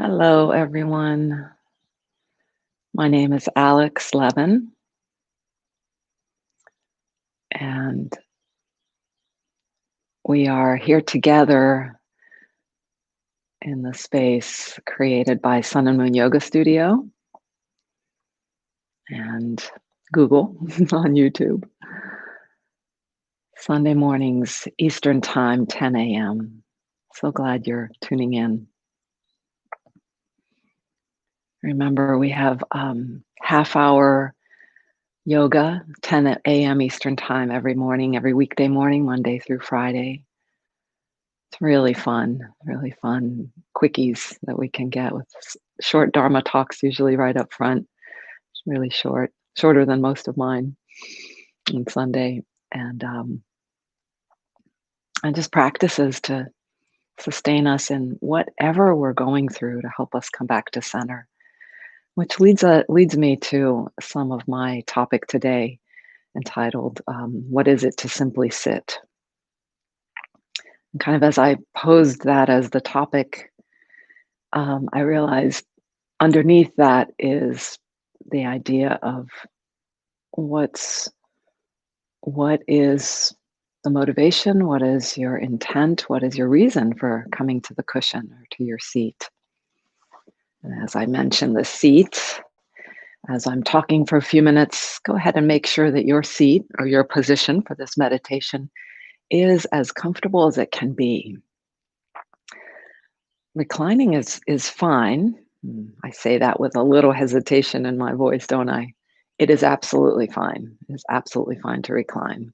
Hello, everyone. My name is aLex and we are here together in the space created by Sun and Moon Yoga Studio and Google on YouTube. Sunday mornings, Eastern Time, 10 a.m. So glad you're tuning in. Remember, we have half-hour yoga, 10 a.m. Eastern Time every morning, every weekday morning, Monday through Friday. It's really fun quickies that we can get with short Dharma talks, usually right up front. It's really short, shorter than most of mine on Sunday. And just practices to sustain us in whatever we're going through to help us come back to center, which leads me to some of my topic today entitled, What is it to simply sit? And kind of as I posed that as the topic, I realized underneath that is the idea of what's what is the motivation, what is your intent, what is your reason for coming to the cushion or to your seat. And as I mentioned, the seat, as I'm talking for a few minutes, go ahead and make sure that your seat or your position for this meditation is as comfortable as it can be. Reclining is fine. I say that with a little hesitation in my voice, don't I? It is absolutely fine. It is absolutely fine to recline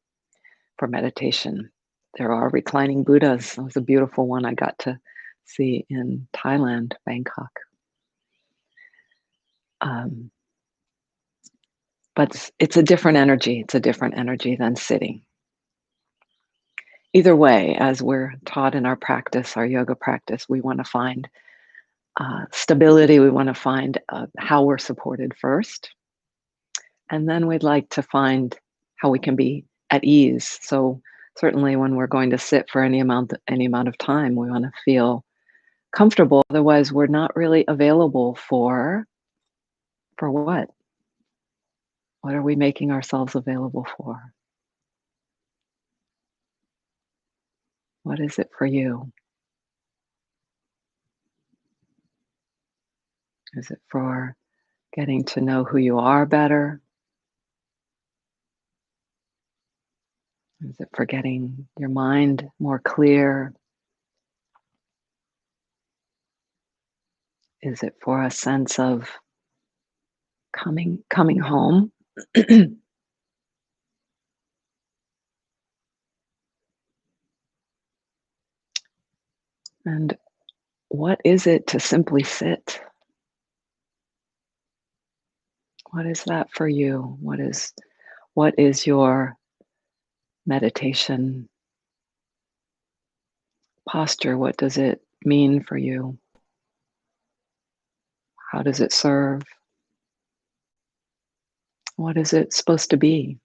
for meditation. There are reclining Buddhas. That was a beautiful one I got to see in Thailand, Bangkok. But it's a different energy. It's a different energy than sitting. Either way, as we're taught in our practice, our yoga practice, we want to find stability. We want to find how we're supported first. And then we'd like to find how we can be at ease. So certainly when we're going to sit for any amount of time, we want to feel comfortable. Otherwise, we're not really available for what? What are we making ourselves available for? What is it for you? Is it for getting to know who you are better? Is it for getting your mind more clear? Is it for a sense of coming home? And what is it to simply sit? What is that for you? What is your meditation posture? What does it mean for you? How does it serve? What is it supposed to be?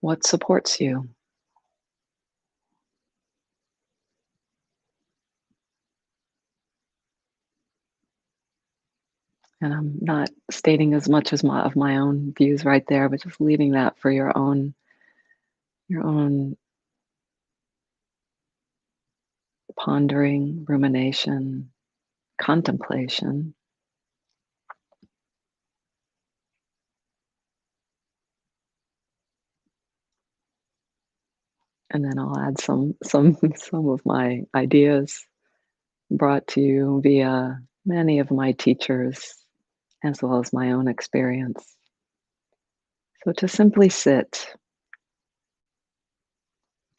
What supports you? And I'm not stating as much as of my own views right there, but just leaving that for your own pondering, rumination, contemplation. And then I'll add some of my ideas brought to you via many of my teachers as well as my own experience. So to simply sit,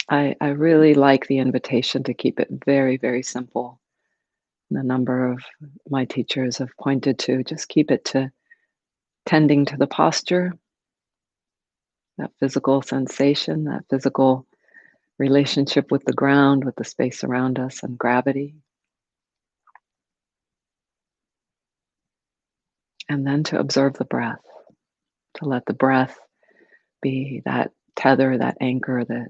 I really like the invitation to keep it very, very simple. And a number of my teachers have pointed to just keep it to tending to the posture, that physical sensation, that physical relationship with the ground, with the space around us, and gravity. And then to observe the breath. to let the breath be that tether, that anchor that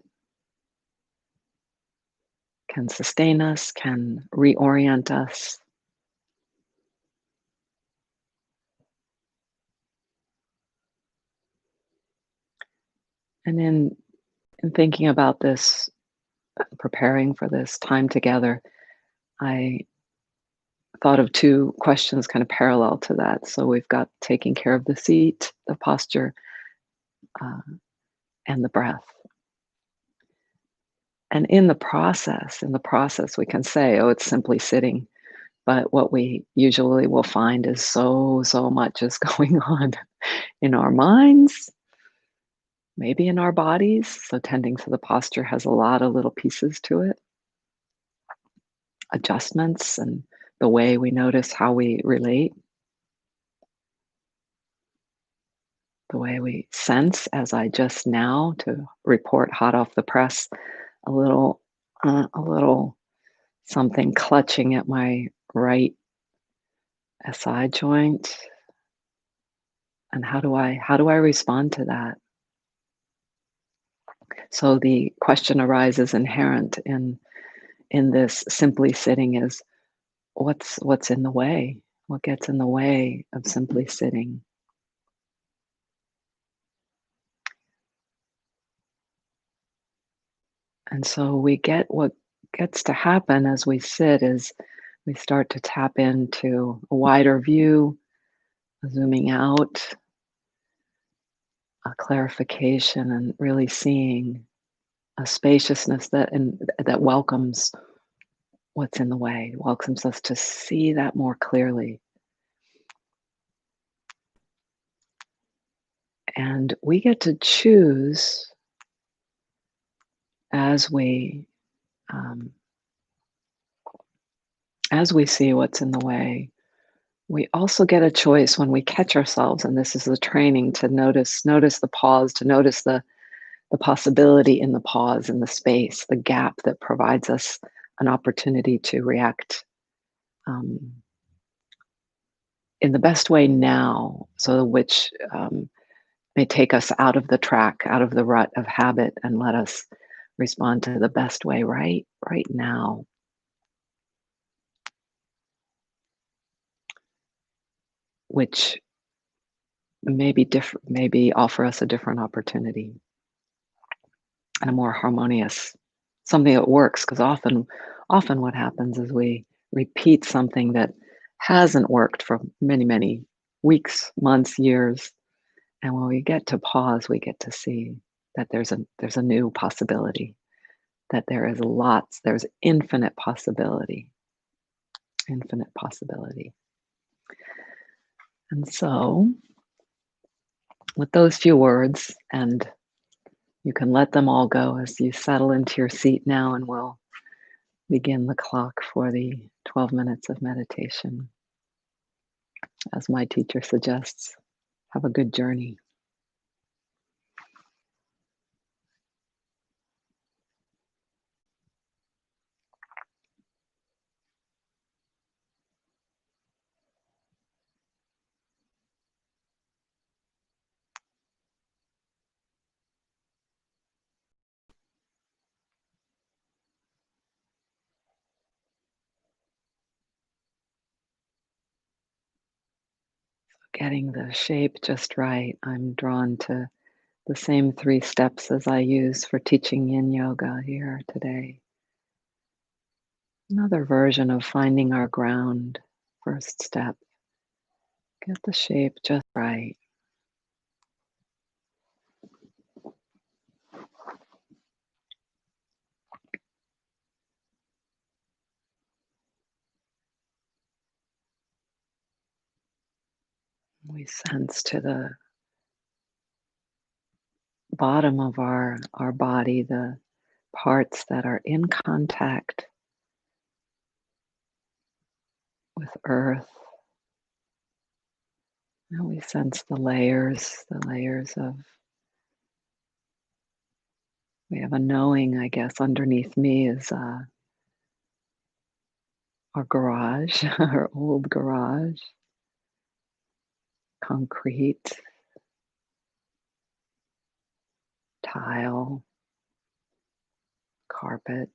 can sustain us, can reorient us. And in thinking about this, preparing for this time together, I thought of two questions kind of parallel to that. So we've got taking care of the seat, the posture, uh, and the breath. And in the process, we can say, oh, it's simply sitting. But what we usually will find is so much is going on in our minds, maybe in our bodies. So tending to the posture has a lot of little pieces to it, adjustments and the way we notice how we relate, the way we sense, as I just now to report hot off the press, a little something clutching at my right SI joint. And how do I respond to that? So the question arises inherent in this simply sitting is what's in the way? What gets in the way of simply sitting? And so we get what gets to happen as we sit is we start to tap into a wider view, zooming out, a clarification, and really seeing a spaciousness that welcomes what's in the way, welcomes us to see that more clearly. And we get to choose as we um, as we see what's in the way. We also get a choice when we catch ourselves, and this is the training to notice the pause, to notice the possibility in the pause, in the space, the gap that provides us an opportunity to react um, in the best way now, so which may take us out of the track, out of the rut of habit, and let us respond to the best way right now, which may be different, maybe offer us a different opportunity and a more harmonious something that works. Because often what happens is we repeat something that hasn't worked for many weeks, months, years, and when we get to pause, we get to see that there's a new possibility, that there's infinite possibility. And so, with those few words, and you can let them all go as you settle into your seat now, and we'll begin the clock for the 12 minutes of meditation. As my teacher suggests, have a good journey. Getting the shape just right. I'm drawn to the same 3 steps as I use for teaching yin yoga here today. Another version of finding our ground. First step, get the shape just right. We sense to the bottom of our body, the parts that are in contact with earth. And we sense the layers of, we have a knowing, I guess, underneath me is our garage, our old garage, concrete. tile, carpet,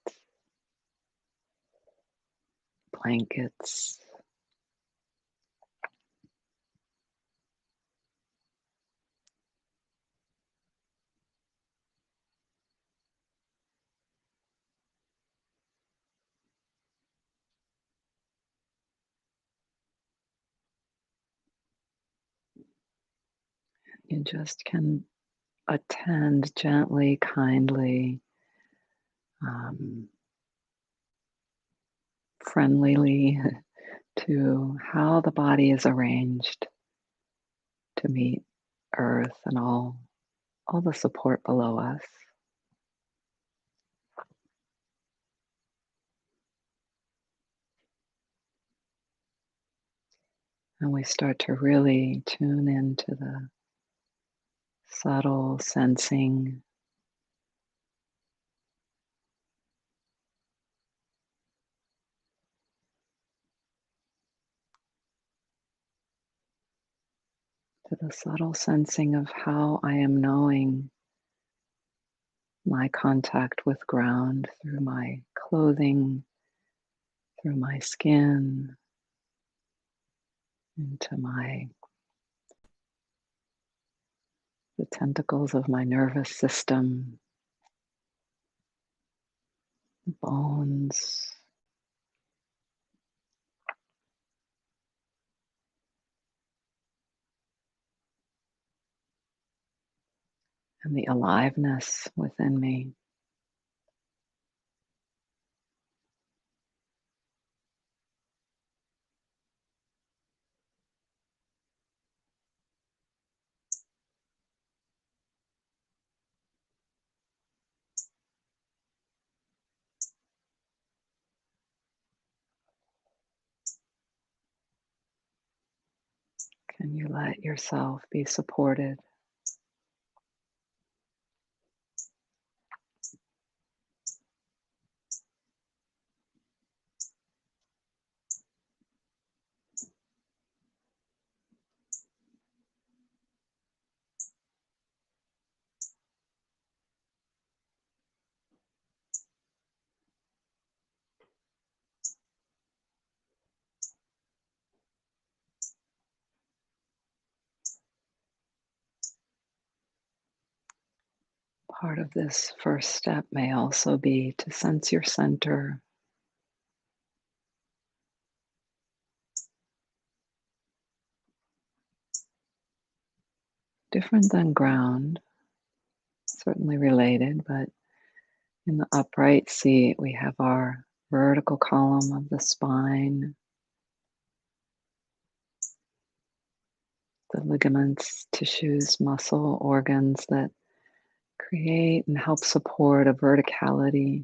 blankets. You just can attend gently, kindly, um, friendlily to how the body is arranged to meet earth and all the support below us. And we start to really tune into the subtle sensing, to the subtle sensing of how I am knowing my contact with ground through my clothing, through my skin, into the tentacles of my nervous system, bones, and the aliveness within me. Can you let yourself be supported? Part of this first step may also be to sense your center, different than ground, certainly related, but in the upright seat, we have our vertical column of the spine, the ligaments, tissues, muscle, organs that create and help support a verticality.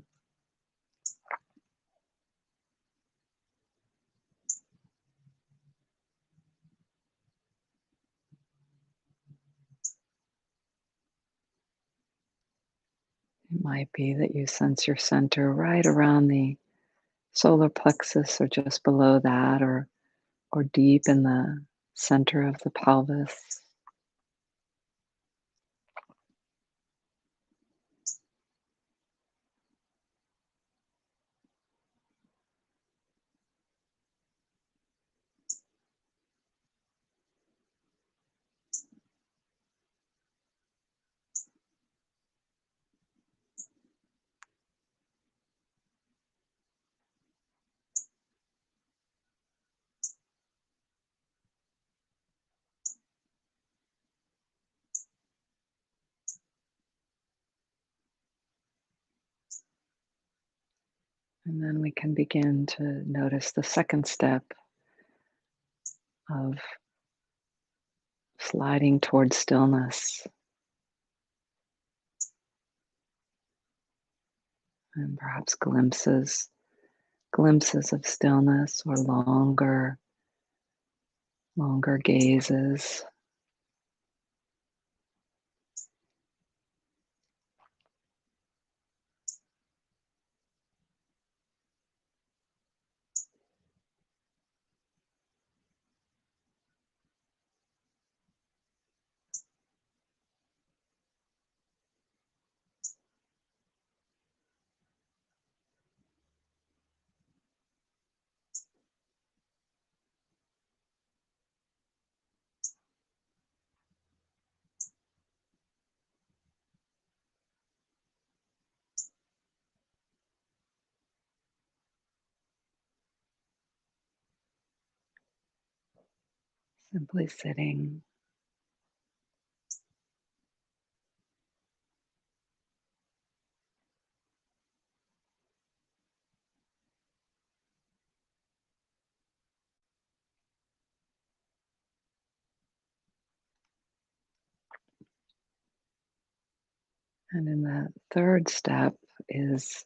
It might be that you sense your center right around the solar plexus or just below that, or deep in the center of the pelvis. And then we can begin to notice the second step of sliding towards stillness, and perhaps glimpses of stillness, or longer gazes. Simply sitting. And in the third step is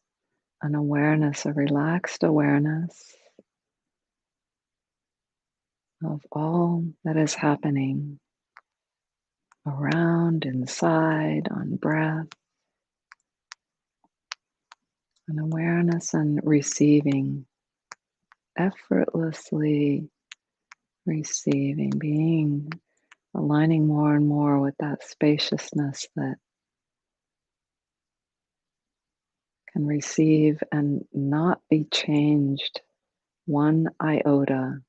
an awareness, a relaxed awareness of all that is happening around, inside, on breath, an awareness and receiving, effortlessly receiving, being aligning more and more with that spaciousness that can receive and not be changed one iota.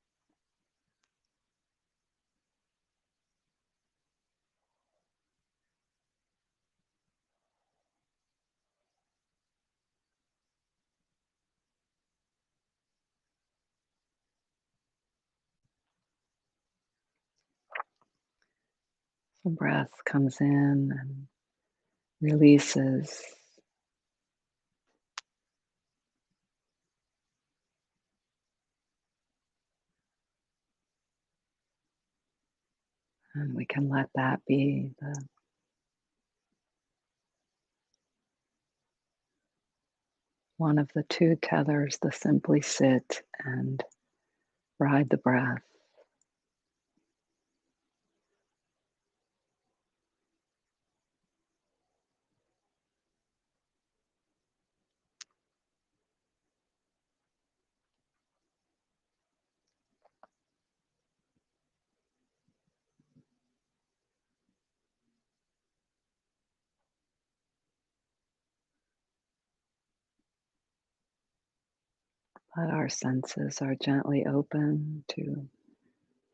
The breath comes in and releases. And we can let that be one of the two tethers, the simply sit and ride the breath. Let our senses are gently open to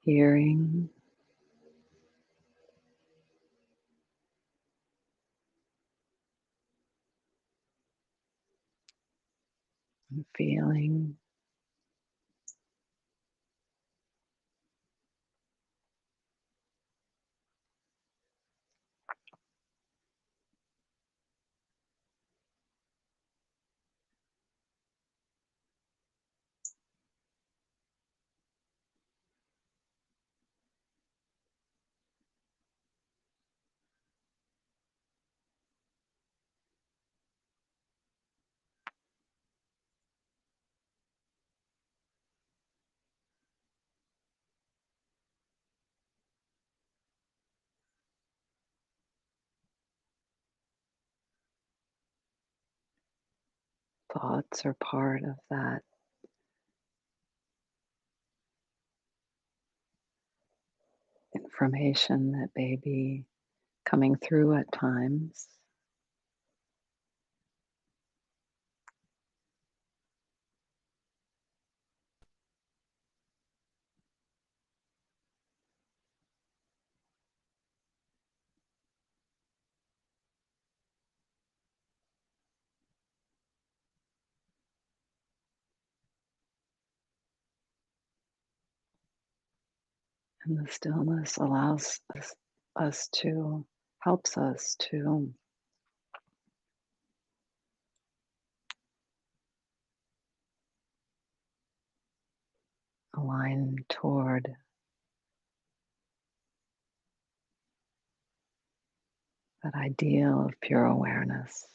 hearing and feeling. Thoughts are part of that information that may be coming through at times. And the stillness allows us to, helps us to align toward that ideal of pure awareness.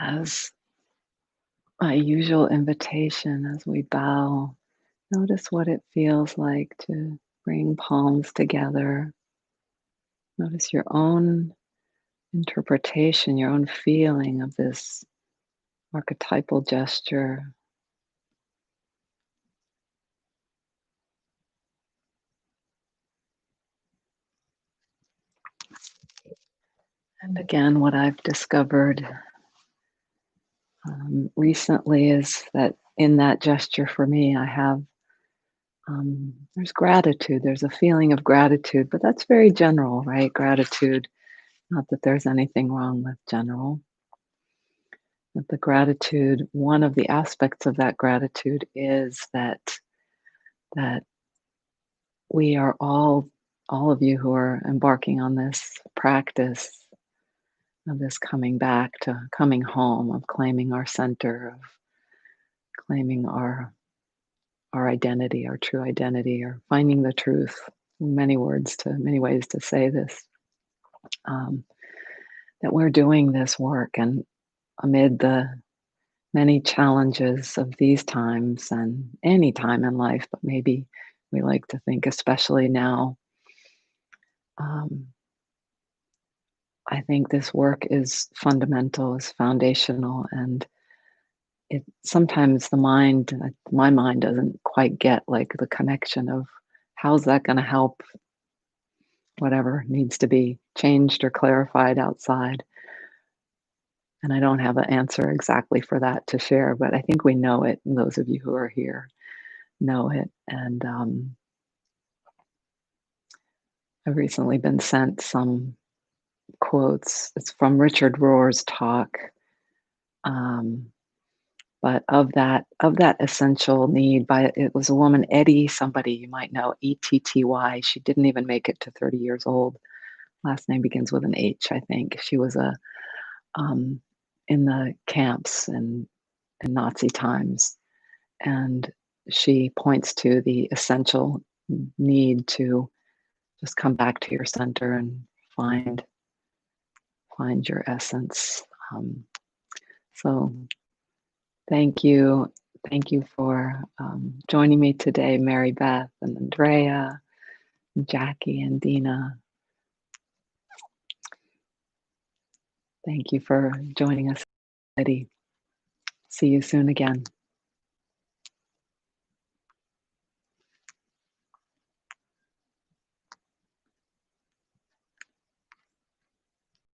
As my usual invitation, as we bow, notice what it feels like to bring palms together. Notice your own interpretation, your own feeling of this archetypal gesture. And again, what I've discovered recently is that in that gesture for me, I have there's gratitude. There's a feeling of gratitude, but that's very general, right? Gratitude. Not that there's anything wrong with general, but the gratitude. One of the aspects of that gratitude is that we are all of you who are embarking on this practice of this coming back to coming home, of claiming our center, of claiming our identity, our true identity, or finding the truth. Many words to many ways to say this. Um, that we're doing this work, and amid the many challenges of these times and any time in life, but maybe we like to think, especially now, um, I think this work is fundamental, is foundational, and it sometimes my mind doesn't quite get like the connection of how's that going to help whatever needs to be changed or clarified outside. And I don't have an answer exactly for that to share, but I think we know it. And those of you who are here know it. And I've recently been sent some quotes. It's from Richard Rohr's talk. Um, but of that essential need by it was a woman, Etty, somebody you might know, Etty. She didn't even make it to 30 years old. Last name begins with an H, I think. She was a um, in the camps and in Nazi times, and she points to the essential need to just come back to your center and find find your essence. Um, so thank you. Thank you for joining me today, Mary Beth and Andrea, and Jackie and Dina. Thank you for joining us, Eddie. See you soon again.